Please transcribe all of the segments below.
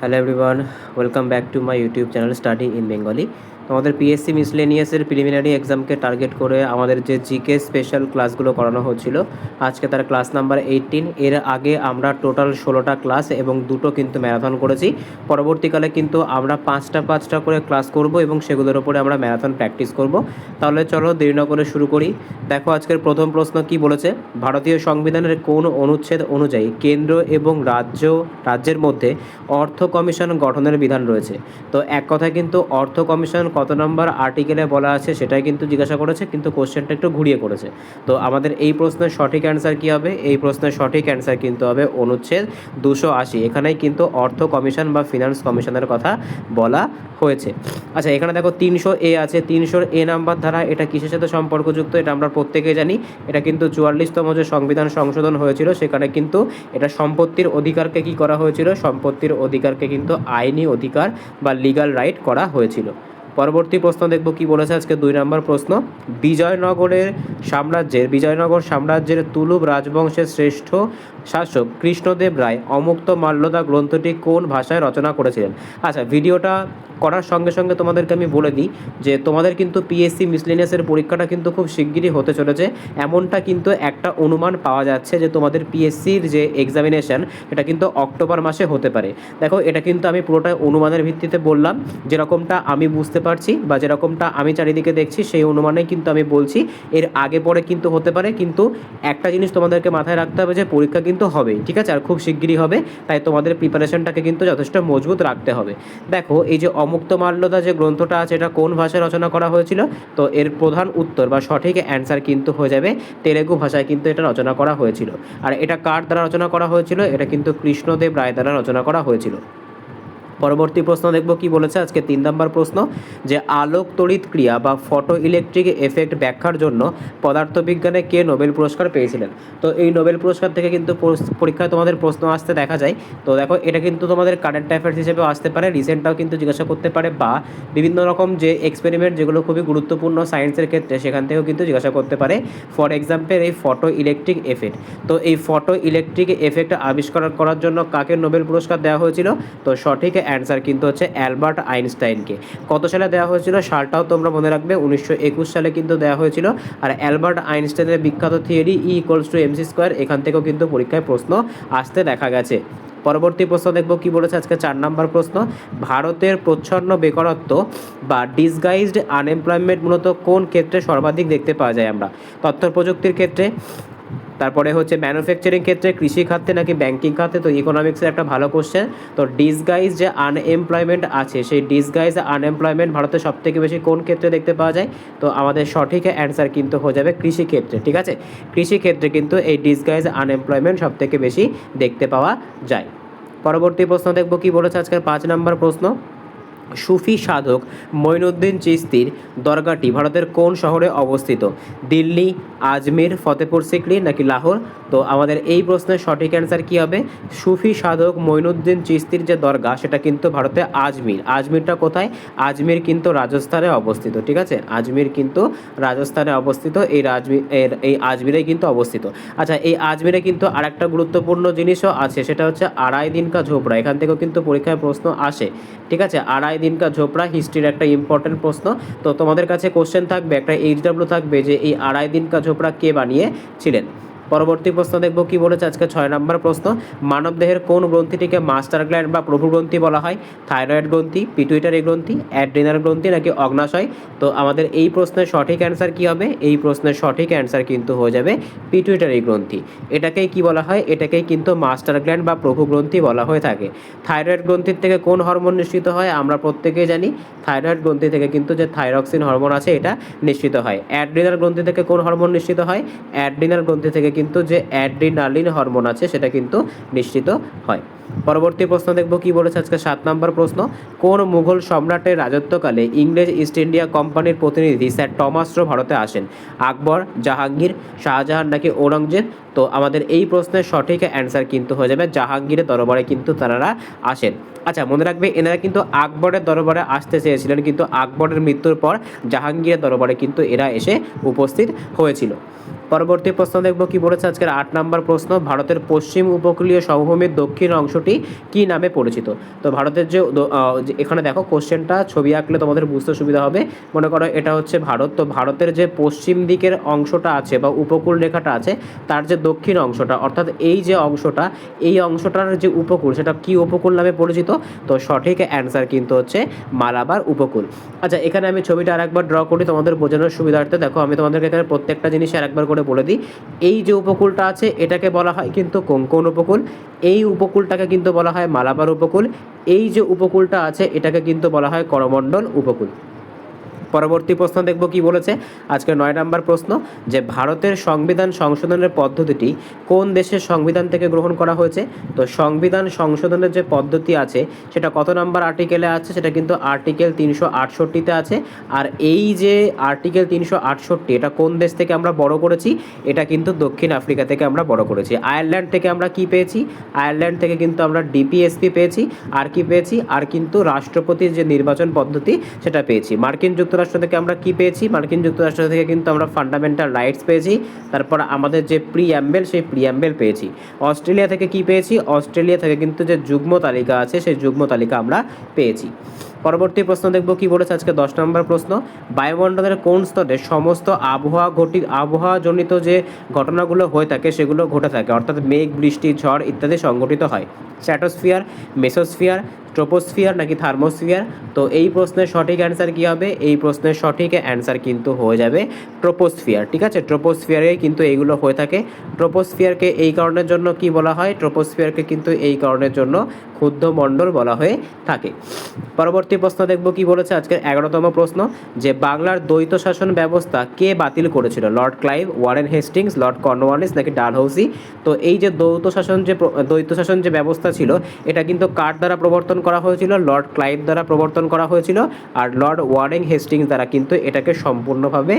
Hello everyone, welcome back to my YouTube channel study in Bengali. তোমাদের PSC মিসলেনিয়াসের preliminary এক্সামকে target করে আমাদের যে GK special ক্লাসগুলো করানো হচ্ছিল, আজকে তার ক্লাস নাম্বার 18। এর আগে আমরা টোটাল 16টা ক্লাস এবং দুটো কিন্তু ম্যারাথন করেছি। পরবর্তীকালে কিন্তু আমরা পাঁচটা করে ক্লাস করব এবং সেগুলোর উপরে আমরা ম্যারাথন প্র্যাকটিস করব। তাহলে চলো দেরি না করে শুরু করি। দেখো আজকের প্রথম প্রশ্ন কি বলেছে, ভারতীয় সংবিধানের কোন অনুচ্ছেদ অনুযায়ী কেন্দ্র এবং রাজ্যের মধ্যে অর্থ কমিশন গঠনের বিধান রয়েছে। তো এক কথায় কিন্তু অর্থ কমিশন কত নম্বর আর্টিকেলে বলা আছে সেটাই কিন্তু জিজ্ঞাসা করেছে, কিন্তু কোশ্চেনটা একটু ঘুরিয়ে করেছে। তো আমাদের এই প্রশ্নের সঠিক অ্যান্সার কি হবে? এই প্রশ্নের সঠিক অ্যান্সার কিন্তু হবে অনুচ্ছেদ 280। এখানেই কিন্তু অর্থ কমিশন বা ফিনান্স কমিশনের কথা বলা হয়েছে। আচ্ছা, এখানে দেখো 300A আছে। 300A নাম্বার ধারা, এটা কিসের সাথে সম্পর্কযুক্ত এটা আমরা প্রত্যেকেই জানি। এটা কিন্তু 44তম যে সংবিধান সংশোধন হয়েছিল সেখানে কিন্তু এটা সম্পত্তির অধিকারকে কি করা হয়েছিল, সম্পত্তির অধিকারকে কিন্তু আইনি অধিকার বা লিগ্যাল রাইট করা হয়েছিল। পরবর্তী প্রশ্ন দেখব কি বলেছে আজকে 2 নম্বর প্রশ্ন, বিজয়নগর সাম্রাজ্যের তুলুব রাজবংশের শ্রেষ্ঠ শাসক কৃষ্ণদেব রায় অমুক্ত মাল্যদা গ্রন্থটি কোন ভাষায় রচনা করেছিলেন? আচ্ছা, ভিডিওটা করার সঙ্গে সঙ্গে তোমাদেরকে আমি বলে দিই যে তোমাদের কিন্তু পিএসসি মিসলেনিয়াসের পরীক্ষাটা কিন্তু খুব শিগগিরই হতে চলেছে। এমনটা কিন্তু একটা অনুমান পাওয়া যাচ্ছে যে তোমাদের পিএসসির যে এক্সামিনেশন এটা কিন্তু অক্টোবর মাসে হতে পারে। দেখো, এটা কিন্তু আমি পুরোটাই অনুমানের ভিত্তিতে বললাম, যেরকমটা আমি বুঝতে পারছি বা যেরকমটা আমি চারিদিকে দেখছি সেই অনুমানেই কিন্তু আমি বলছি। এর আগে পরে কিন্তু হতে পারে, কিন্তু একটা জিনিস তোমাদেরকে মাথায় রাখতে হবে যে পরীক্ষা কিন্তু হবেই, ঠিক আছে, আর খুব শিগগিরই হবে। তাই তোমাদের প্রিপারেশনটাকে কিন্তু যথেষ্ট মজবুত রাখতে হবে। দেখো, এই যে অমুক্ত মাল্যদা যে গ্রন্থটা আছে এটা কোন ভাষায় রচনা করা হয়েছিল? তো এর প্রধান উত্তর বা সঠিক অ্যান্সার কিন্তু হয়ে যাবে তেলেগু ভাষায় কিন্তু এটা রচনা করা হয়েছিল। আর এটা কার দ্বারা রচনা করা হয়েছিল? এটা কিন্তু কৃষ্ণদেব রায় দ্বারা রচনা করা হয়েছিল। পরবর্তী প্রশ্ন দেখব কি বলেছে আজকে 3 নম্বর প্রশ্ন, যে আলোক তড়িৎ ক্রিয়া বা ফটো ইলেকট্রিক এফেক্ট ব্যাখ্যার জন্য পদার্থবিজ্ঞানে কে নোবেল পুরস্কার পেয়েছিলেন? তো এই নোবেল পুরস্কার থেকে কিন্তু পরীক্ষায় তোমাদের প্রশ্ন আসতে দেখা যায়। তো দেখো, এটা কিন্তু তোমাদের কারেন্ট অ্যাফেয়ার্স হিসেবেও আসতে পারে, রিসেন্টটাও কিন্তু জিজ্ঞাসা করতে পারে, বা বিভিন্ন রকম যে এক্সপেরিমেন্ট যেগুলো খুবই গুরুত্বপূর্ণ সায়েন্সের ক্ষেত্রে সেখান থেকেও কিন্তু জিজ্ঞাসা করতে পারে। ফর এক্সাম্পল এই ফটো ইলেকট্রিক এফেক্ট, তো এই ফটো ইলেকট্রিক এফেক্ট আবিষ্কার করার জন্য কাকে নোবেল পুরস্কার দেওয়া হয়েছিল? তো সঠিক অ্যান্সার কিন্তু হচ্ছে অ্যালবার্ট আইনস্টাইনকে। কত সালে দেওয়া হয়েছিল সালটাও তোমরা মনে রাখবে, 1921 সালে কিন্তু দেওয়া হয়েছিল। আর অ্যালবার্ট আইনস্টাইনের বিখ্যাত থিওরি E=mc², এখান থেকেও কিন্তু পরীক্ষায় প্রশ্ন আসতে দেখা গেছে। পরবর্তী প্রশ্ন দেখব কি বলেছে আজকে 4 নম্বর প্রশ্ন, ভারতের প্রচ্ছন্ন বেকারত্ব বা ডিসগাইজড আনএমপ্লয়মেন্ট মূলত কোন ক্ষেত্রে সর্বাধিক দেখতে পাওয়া যায় আমরা? তথ্য প্রযুক্তির ক্ষেত্রে, তারপরে হচ্ছে ম্যানুফ্যাকচারিং ক্ষেত্রে, কৃষি খাতে, নাকি ব্যাংকিং খাতে? তো ইকোনমিক্সের একটা ভালো কোশ্চেন। তো ডিসগাইজ যে আনএমপ্লয়মেন্ট আছে সেই ডিসগাইজ আনএমপ্লয়মেন্ট ভারতে সবথেকে বেশি কোন ক্ষেত্রে দেখতে পাওয়া যায়? তো আমাদের সঠিক অ্যান্সার কিন্তু হয়ে যাবে কৃষি ক্ষেত্রে, ঠিক আছে। কৃষি ক্ষেত্রে কিন্তু এই ডিসগাইজ আনএমপ্লয়মেন্ট সবথেকে বেশি দেখতে পাওয়া যায়। পরবর্তী প্রশ্ন দেখব কি বলেছে আজকের 5 নম্বর প্রশ্ন, সুফি সাধক মঈনুদ্দিন চিশতির দরগাটি ভারতের কোন শহরে অবস্থিত? দিল্লি, আজমির, ফতেপুর সিক্রি, নাকি লাহোর? তো আমাদের এই প্রশ্নের সঠিক অ্যান্সার কী হবে? সুফি সাধক মঈনুদ্দিন চিশতির যে দরগা সেটা কিন্তু ভারতে আজমির। আজমিরটা কোথায়? আজমির কিন্তু রাজস্থানে অবস্থিত, ঠিক আছে, আজমির কিন্তু রাজস্থানে অবস্থিত। এই আজমিরে কিন্তু অবস্থিত। আচ্ছা, এই আজমিরে কিন্তু আরেকটা গুরুত্বপূর্ণ জিনিসও আছে, সেটা হচ্ছে আড়াই দিন কা ঝোপড়া। এখান থেকেও কিন্তু পরীক্ষায় প্রশ্ন আসে, ঠিক আছে। আড়াই দিন কা ঝোপড়া হিস্ট্রির একটা ইম্পর্টেন্ট প্রশ্ন। তো তোমাদের কাছে কোশ্চেন থাকবে, একটা HW থাকবে যে এই আড়াই দিন কা ঝোপড়া কে বানিয়েছিলেন। পরবর্তী প্রশ্ন দেখব কি বলেছে আজকে 6 নম্বর প্রশ্ন, মানবদেহের কোন গ্রন্থিটিকে মাস্টার গ্ল্যান্ড বা প্রভু গ্রন্থি বলা হয়? থাইরয়েড গ্রন্থি, পিটুইটারি গ্রন্থি, অ্যাড্রিনাল গ্রন্থি, নাকি অগ্নাশয়? তো আমাদের এই প্রশ্নের সঠিক অ্যান্সার কি হবে? এই প্রশ্নের সঠিক অ্যান্সার কিন্তু হয়ে যাবে পিটুইটারি গ্রন্থি। এটাকেই কি বলা হয়? এটাকেই কিন্তু মাস্টার গ্ল্যান্ড বা প্রভু গ্রন্থি বলা হয়ে থাকে। থাইরয়েড গ্রন্থির থেকে কোন হরমোন নিঃসৃত হয়? আমরা প্রত্যেকেই জানি থাইরয়েড গ্রন্থি থেকে কিন্তু যে থাইরক্সিন হরমোন আছে এটা নিঃসৃত হয়। অ্যাড্রিনাল গ্রন্থি থেকে কোন হরমোন নিঃসৃত হয়? অ্যাড্রিনাল গ্রন্থি থেকে কিন্তু যে অ্যাড্রিনালিন হরমোন আছে সেটা কিন্তু নিঃসৃত হয়। পরবর্তী প্রশ্ন দেখব কি বলেছে আজকে 7 নম্বর প্রশ্ন, কোন মুঘল সম্রাটের রাজত্বকালে ইংরেজ ইস্ট ইন্ডিয়া কোম্পানির প্রতিনিধি স্যার টমাস রো ভারতে আসেন? আকবর, জাহাঙ্গীর, শাহজাহান, নাকি ঔরঙ্গজেব? তো আমাদের এই প্রশ্নের সঠিক অ্যান্সার কিন্তু হয়ে যাবে জাহাঙ্গীরের দরবারে কিন্তু তারা আসেন। আচ্ছা, মনে রাখবে এনারা কিন্তু আকবরের দরবারে আসতে চেয়েছিলেন, কিন্তু আকবরের মৃত্যুর পর জাহাঙ্গীরের দরবারে কিন্তু এরা এসে উপস্থিত হয়েছিল। পরবর্তী প্রশ্ন দেখব কি বলেছে আজকের 8 নম্বর প্রশ্ন, ভারতের পশ্চিম উপকূলীয় সমভূমির দক্ষিণ অংশটি কি নামে পরিচিত? তো ভারতের যে এখানে দেখো কোশ্চেনটা ছবি আঁকলে তোমাদের বুঝতে সুবিধা হবে। মনে করো এটা হচ্ছে ভারত, তো ভারতের যে পশ্চিম দিকের অংশটা আছে বা উপকূল রেখাটা আছে তার যে দক্ষিণ অংশটা, অর্থাৎ এই যে অংশটা, এই অংশটার যে উপকূল সেটা কি উপকূল নামে পরিচিত? তো সঠিক অ্যান্সার কিন্তু হচ্ছে মালাবার উপকূল। আচ্ছা, এখানে আমি ছবিটা আরেকবার ড্র করি তোমাদের বোঝানোর সুবিধার্থে। দেখো আমি তোমাদেরকে এখানে প্রত্যেকটা জিনিস আরেকবার করে বলে দিই। এই যে উপকূলটা আছে এটাকে বলা হয় কিন্তু কোঙ্কণ উপকূল, এই উপকূলটাকে কিন্তু বলা হয় মালাবার উপকূল, এই যে উপকূলটা আছে এটাকে কিন্তু বলা হয় করমণ্ডল উপকূল। পরবর্তী প্রশ্ন দেখব কি বলেছে আজকে 9 নম্বর প্রশ্ন, যে ভারতের সংবিধান সংশোধনের পদ্ধতিটি কোন দেশের সংবিধান থেকে গ্রহণ করা হয়েছে? তো সংবিধান সংশোধনের যে পদ্ধতি আছে সেটা কত নম্বর আর্টিকেলে আছে? সেটা কিন্তু আর্টিকেল 368-তে আছে। আর এই যে আর্টিকেল 368 এটা কোন দেশ থেকে আমরা বড় করেছি? এটা কিন্তু দক্ষিণ আফ্রিকা থেকে আমরা বড় করেছি। আয়ারল্যান্ড থেকে আমরা কি পেয়েছি? আয়ারল্যান্ড থেকে কিন্তু আমরা ডিপিএসপি পেয়েছি। আর কি পেয়েছি? আর কিন্তু রাষ্ট্রপতির যে নির্বাচন পদ্ধতি সেটা পেয়েছি। মার্কিন যুক্তরাষ্ট্র থেকে আমরা কি পেয়েছি? মার্কিন যুক্তরাষ্ট্র থেকে কিন্তু আমরা ফান্ডামেন্টাল রাইটস পেয়েছি। তারপর আমাদের যে প্রিঅ্যাম্বেল সেই প্রিঅ্যাম্বেল পেয়েছি। অস্ট্রেলিয়া থেকে কি পেয়েছি? অস্ট্রেলিয়া থেকে কিন্তু যে যুগ্ম তালিকা আছে সেই যুগ্ম তালিকা আমরা পেয়েছি। পরবর্তী প্রশ্ন দেখব কি বলেছে আজকে 10 নম্বর প্রশ্ন, বায়ুমণ্ডলের কোন স্তরে সমস্ত আবহাওয়াজনিত যে ঘটনাগুলো হয়ে থাকে সেগুলো ঘটে থাকে, অর্থাৎ মেঘ, বৃষ্টি, ঝড় ইত্যাদি সংঘটিত হয়? স্ট্র্যাটোস্ফিয়ার, মেসোস্ফিয়ার, ট্রোপোস্ফিয়ার নাকি থার্মোস্ফিয়ার? তো এই প্রশ্নের সঠিক অ্যান্সার কী হবে? এই প্রশ্নের সঠিক অ্যান্সার কিন্তু হয়ে যাবে ট্রোপোস্ফিয়ার। ঠিক আছে, ট্রোপোস্ফিয়ারে কিন্তু এইগুলো হয়ে থাকে। ট্রোপোস্ফিয়ারকে এই কারণের জন্য কি বলা হয়? ট্রোপোস্ফিয়ারকে কিন্তু এই কারণের জন্য ক্ষুদ্রমণ্ডল বলা হয়ে থাকে। পরবর্তী প্রশ্ন দেখব কি বলেছে আজকের 11তম প্রশ্ন, যে বাংলার দ্বৈত শাসন ব্যবস্থা কে বাতিল করেছিল? Lord Clive, Warren Hastings, Lord Cornwallis নাকি ডালহৌসি? তো এই যে দ্বৈত শাসন যে ব্যবস্থা ছিল এটা কিন্তু কার দ্বারা প্রবর্তন করা হয়েছিল? লর্ড ক্লাইভ দ্বারা প্রবর্তন করা হয়েছিল। আর লর্ড ওয়ারেন হেস্টিংস দ্বারা কিন্তু এটাকে সম্পূর্ণভাবে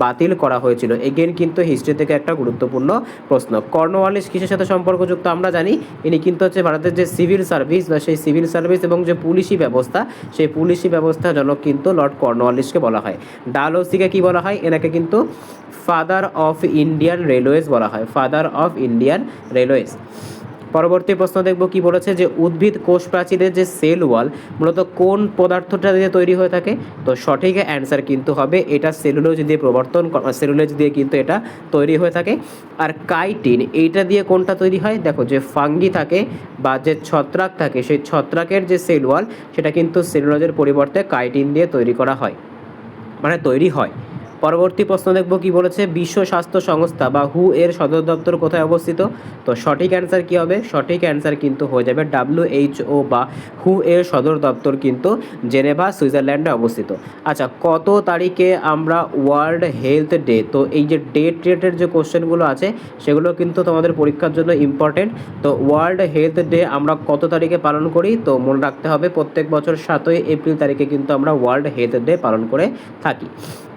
বাতিল করা হয়েছিল। এগেন কিন্তু হিস্ট্রি থেকে একটা গুরুত্বপূর্ণ প্রশ্ন। কর্নওয়ালিস কিসের সাথে সম্পর্কযুক্ত আমরা জানি? ইনি কিন্তু হচ্ছে ভারতের যে সিভিল সার্ভিস বা সেই সিভিল সার্ভিস এবং যে পুলিশি ব্যবস্থা সেই পুলিশি ব্যবস্থার জনক কিন্তু লর্ড কর্নওয়ালিসকে বলা হয়। ডালহৌসিকে কি বলা হয়? এনাকে কিন্তু ফাদার অফ ইন্ডিয়ান রেলওয়েজ বলা হয়, ফাদার অফ ইন্ডিয়ান রেলওয়েজ। পরবর্তী প্রশ্ন দেখব কি বলেছে, যে উদ্ভিদ কোষ প্রাচীরের যে সেল ওয়াল মূলত কোন পদার্থটা দিয়ে তৈরি হয়ে থাকে? তো সঠিক অ্যান্সার কিন্তু হবে এটা সেলুলোজ দিয়ে সেলুলোজ দিয়ে কিন্তু এটা তৈরি হয়ে থাকে। আর কাইটিন এইটা দিয়ে কোনটা তৈরি হয়? দেখো যে ফাঙ্গি থাকে বা যে ছত্রাক থাকে সেই ছত্রাকের যে সেল ওয়াল সেটা কিন্তু সেলুলোজের পরিবর্তে কাইটিন দিয়ে তৈরি করা হয়, মানে তৈরি হয়। পরবর্তী প্রশ্ন দেখব কি বলেছে, বিশ্ব স্বাস্থ্য সংস্থা বা হু এর সদর দপ্তর কোথায় অবস্থিত? তো সঠিক অ্যান্সার কি হবে? সঠিক অ্যান্সার কিন্তু হয়ে যাবে WHO বা হু এর সদর দপ্তর কিন্তু জেনেভা, সুইজারল্যান্ডে অবস্থিত। আচ্ছা, কত তারিখে আমরা ওয়ার্ল্ড হেলথ ডে, তো এই যে ডেট রিলেটেড যে কোশ্চেনগুলো আছে সেগুলো কিন্তু তোমাদের পরীক্ষার জন্য ইম্পর্টেন্ট। তো ওয়ার্ল্ড হেলথ ডে আমরা কত তারিখে পালন করি? তো মনে রাখতে হবে প্রত্যেক বছর 7ই এপ্রিল তারিখে কিন্তু আমরা ওয়ার্ল্ড হেলথ ডে পালন করে থাকি।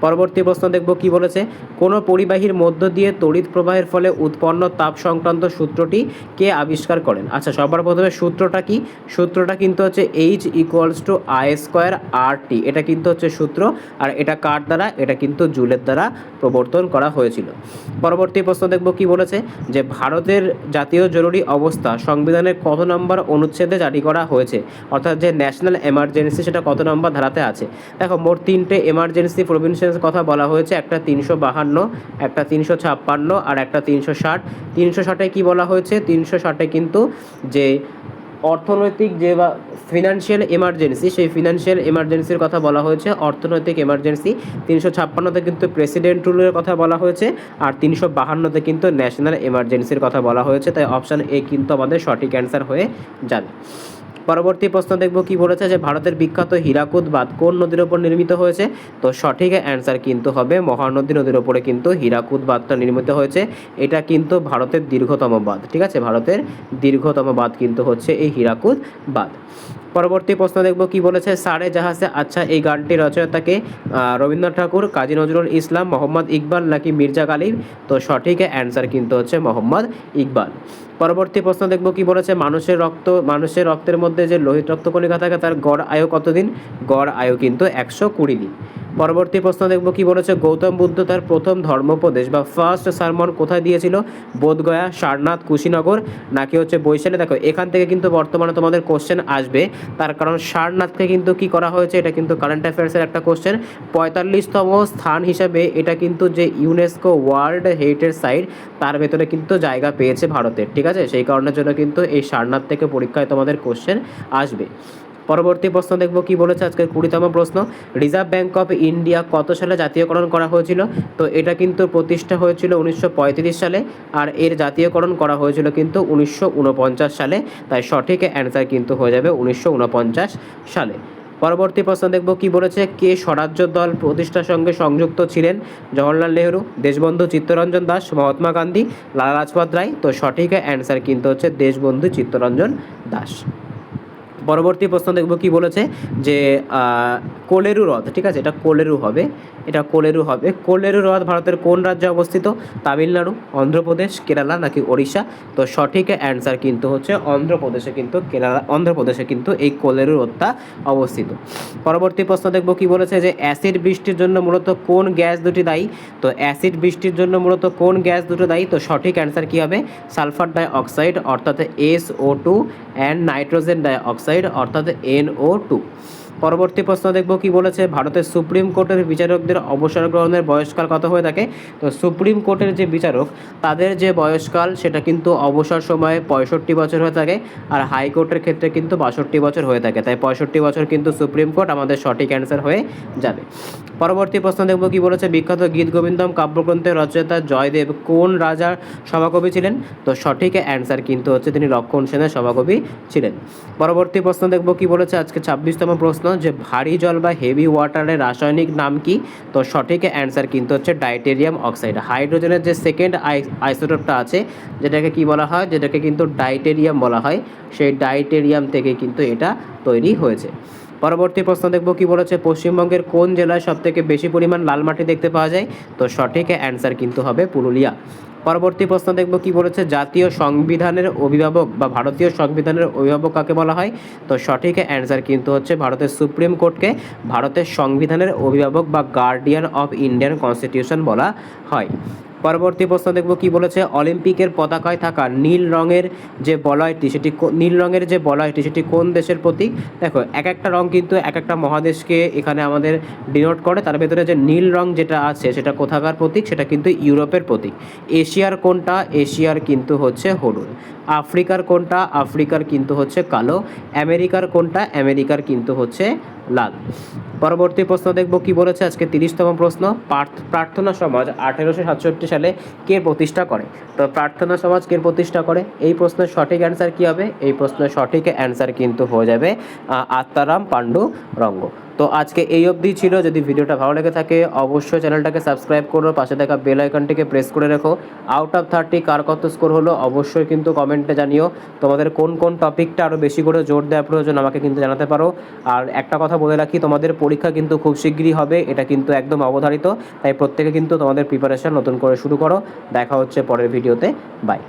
পরবর্তী প্রশ্ন দেখব কি বলেছে, কোনো পরিবাহীর মধ্য দিয়ে তড়িৎ প্রবাহের ফলে উৎপন্ন তাপ সংক্রান্ত সূত্রটি কে আবিষ্কার করেন? আচ্ছা, সবার প্রথমে সূত্রটা কি? সূত্রটা কিন্তু হচ্ছে H=I²RT, এটা কিন্তু হচ্ছে সূত্র। আর এটা কার দ্বারা? এটা কিন্তু জুলের দ্বারা প্রবর্তন করা হয়েছিল। পরবর্তী প্রশ্ন দেখব কি বলেছে, যে ভারতের জাতীয় জরুরি অবস্থা সংবিধানের কত নম্বর অনুচ্ছেদে জারি করা হয়েছে, অর্থাৎ যে ন্যাশনাল এমার্জেন্সি সেটা কত নম্বর ধারাতে আছে? দেখো মোট 3টে এমার্জেন্সি প্রভিনশনের কথা বলা হয়েছে, একটা 352, একটা 356 আর একটা 360। 360-এ কি বলা হয়েছে? 360-এ কিন্তু যে অর্থনৈতিক যে বা ফিনান্সিয়াল এমার্জেন্সি সেই ফিনান্সিয়াল এমার্জেন্সির কথা বলা হয়েছে, অর্থনৈতিক এমার্জেন্সি। 356-তে কিন্তু প্রেসিডেন্ট রুলের কথা বলা হয়েছে, আর 352-তে কিন্তু ন্যাশনাল এমার্জেন্সির কথা বলা হয়েছে। তাই অপশান এ কিন্তু আমাদের সঠিক অ্যান্সার হয়ে যাবে। পরবর্তী প্রশ্ন দেখব কি বলেছে, যে ভারতের বিখ্যাত হীরাকুদ বাঁধ কোন নদীর ওপর নির্মিত হয়েছে? তো সঠিক অ্যান্সার কিন্তু হবে মহানদী নদীর ওপরে কিন্তু হীরাকুদ বাঁধটা নির্মিত হয়েছে। এটা কিন্তু ভারতের দীর্ঘতম বাঁধ। ঠিক আছে, ভারতের দীর্ঘতম বাঁধ কিন্তু হচ্ছে এই হীরাকুদ বাঁধ। পরবর্তী প্রশ্ন দেখব কি বলেছে, সারে জাহাসে আচ্ছা এই গানটি রচয়িতাকে রবীন্দ্রনাথ ঠাকুর, কাজী নজরুল ইসলাম, মোহাম্মদ ইকবাল নাকি মির্জা গালিব? তো সঠিক অ্যান্সার কিন্তু হচ্ছে মোহাম্মদ ইকবাল। পরবর্তী প্রশ্ন দেখব কি বলেছে, মানুষের রক্তের মধ্যে যে লোহিত রক্তকণিকা থাকে তার গড় আয়ু কতদিন? গড় আয়ু কিন্তু 120 দিন। পরবর্তী প্রশ্ন দেখব কি বলেছে, গৌতম বুদ্ধ তার প্রথম ধর্মোপদেশ বা ফার্স্ট সারমন কোথায় দিয়েছিল? বোধগয়া, সারনাথ, কুশীনগর নাকি হচ্ছে বৈশালী? দেখো এখান থেকে কিন্তু বর্তমানে তোমাদের কোশ্চেন আসবে, তার কারণ সারনাথকে কিন্তু কি করা হয়েছে, এটা কিন্তু কারেন্ট অ্যাফেয়ার্সের একটা কোশ্চেন। 45তম স্থান হিসাবে এটা কিন্তু যে ইউনেস্কো ওয়ার্ল্ড হেরিটেজ সাইট তার ভেতরে কিন্তু জায়গা পেয়েছে ভারতের, ঠিক আছে? সেই কারণের জন্য কিন্তু এই সারনাথ থেকে পরীক্ষায় তোমাদের কোশ্চেন আসবে। পরবর্তী প্রশ্ন দেখব কি বলেছে, আজকের 20তম প্রশ্ন, রিজার্ভ ব্যাঙ্ক অফ ইন্ডিয়া কত সালে জাতীয়করণ করা হয়েছিল? তো এটা কিন্তু প্রতিষ্ঠা হয়েছিল 1935 সালে, আর এর জাতীয়করণ করা হয়েছিল কিন্তু 1949 সালে। তাই সঠিক অ্যান্সার কিন্তু হয়ে যাবে 1949 সালে। পরবর্তী প্রশ্ন দেখব কি বলেছে, কে স্বরাজ্য দল প্রতিষ্ঠার সঙ্গে সংযুক্ত ছিলেন? জওহরলাল নেহরু, দেশবন্ধু চিত্তরঞ্জন দাস, মহাত্মা গান্ধী, লালা লাজপত রায়? তো সঠিক অ্যান্সার কিন্তু হচ্ছে দেশবন্ধু চিত্তরঞ্জন দাস। পরবর্তী প্রশ্ন দেখব কি বলেছে, যে কোলেরু হ্রদ, ঠিক আছে, এটা কোলেরু হবে, এটা কোলেরু হবে। কোলেরু হ্রদ ভারতের কোন রাজ্যে অবস্থিত? তামিলনাড়ু, অন্ধ্রপ্রদেশ, কেরালা নাকি ওড়িশা? তো সঠিক অ্যান্সার কিন্তু হচ্ছে অন্ধ্রপ্রদেশে কিন্তু এই কোলেরু হ্রদটা অবস্থিত। পরবর্তী প্রশ্ন দেখব কি বলেছে, যে অ্যাসিড বৃষ্টির জন্য মূলত কোন গ্যাস দুটি দায়ী? তো অ্যাসিড বৃষ্টির জন্য মূলত কোন গ্যাস দুটো দায়ী? তো সঠিক অ্যান্সার কি হবে? সালফার ডাই অক্সাইড অর্থাৎ SO2 and nitrogen die oxide অর্থাৎ NO2। পরবর্তী প্রশ্ন দেখব কি বলেছে, ভারতের সুপ্রিম কোর্টের বিচারকদের অবসর গ্রহণের বয়সকাল কত হয়ে থাকে? তো সুপ্রিম কোর্টের যে বিচারক তাদের যে বয়সকাল সেটা কিন্তু অবসর সময়ে 65 বছর হয়ে থাকে, আর হাইকোর্টের ক্ষেত্রে কিন্তু 62 বছর হয়ে থাকে। তাই 65 বছর কিন্তু সুপ্রিম কোর্ট আমাদের সঠিক অ্যান্সার হয়ে যাবে। পরবর্তী প্রশ্ন দেখব কি বলেছে, বিখ্যাত গীত গোবিন্দম কাব্যগ্রন্থের রচয়িতা জয়দেব কোন রাজার সভাকবি ছিলেন? তো সঠিক অ্যান্সার কিন্তু হচ্ছে তিনি লক্ষণ সেনের সভাকবি ছিলেন। পরবর্তী প্রশ্ন দেখব কি বলেছে, আজকে 26তম প্রশ্ন, যে ভারী জল বা হেভি ওয়াটারের রাসায়নিক নাম কি? তো সঠিক অ্যান্সার কিন্তু হচ্ছে ডাইটেরিয়াম অক্সাইড। হাইড্রোজেনের যে সেকেন্ড আইসোটোপটা আছে যেটাকে কি বলা হয়, যেটাকে কিন্তু ডাইটেরিয়াম বলা হয়, সেই ডাইটেরিয়াম থেকে কিন্তু এটা তৈরি হয়েছে। পরবর্তী প্রশ্ন দেখব কি বলেছে, পশ্চিমবঙ্গের কোন জেলায় সবথেকে বেশি পরিমাণ লাল মাটি দেখতে পাওয়া যায়? তো সঠিক অ্যান্সার কিন্তু হবে পুরুলিয়া। পরবর্তী প্রশ্ন দেখব কি বলেছে, জাতীয় সংবিধানের অভিভাবক বা ভারতীয় সংবিধানের অভিভাবক কাকে বলা হয়? তো সঠিক অ্যান্সার কিন্তু হচ্ছে ভারতের সুপ্রিম কোর্টকে ভারতের সংবিধানের অভিভাবক বা গার্ডিয়ান অফ ইন্ডিয়ান কনস্টিটিউশন বলা হয়। পরবর্তী প্রশ্ন দেখব কি বলেছে, অলিম্পিকের পতাকায় থাকা নীল রঙের যে বলয়টি সেটি কোন দেশের প্রতীক? দেখো এক একটা রং কিন্তু এক একটা মহাদেশকে এখানে আমাদের ডিনোট করে, তার ভেতরে যে নীল রং যেটা আছে সেটা কোথাকার প্রতীক? সেটা কিন্তু ইউরোপের প্রতীক। এশিয়ার কোনটা? এশিয়ার কিন্তু হচ্ছে হলুদ। আফ্রিকার কোনটা? আফ্রিকার কিন্তু হচ্ছে কালো। আমেরিকার কোনটা? আমেরিকার কিন্তু হচ্ছে লাল। পরবর্তী প্রশ্ন দেখব কি বলেছে, আজকে 30তম প্রশ্ন, প্রার্থনা সমাজ 1867 সালে কে প্রতিষ্ঠা করে? তো প্রার্থনা সমাজ কে প্রতিষ্ঠা করে? এই প্রশ্নের সঠিক অ্যান্সার কি হবে? এই প্রশ্নের সঠিক অ্যান্সার কিন্তু হয়ে যাবে আত্মারাম পাণ্ডুরঙ্গ। তো আজকে এই অবধি ছিল। যদি ভিডিওটা ভালো লেগে থাকে অবশ্যই চ্যানেলটাকে সাবস্ক্রাইব করো, পাশে থাকা বেল আইকনটিকে প্রেস করে রেখো। আউট অফ 30 কার কত স্কোর হলো অবশ্যই কিন্তু কমেন্টে জানিও। তোমাদের কোন কোন টপিকটা আরও বেশি করে জোর দেওয়া প্রয়োজন আমাকে কিন্তু জানাতে পারো। আর একটা কথা বলে রাখি, তোমাদের পরীক্ষা কিন্তু খুব শীঘ্রই হবে, এটা কিন্তু একদম অবধারিত। তাই প্রত্যেকে কিন্তু তোমাদের প্রিপারেশন নতুন করে শুরু করো। দেখা হচ্ছে পরের ভিডিওতে, বাই।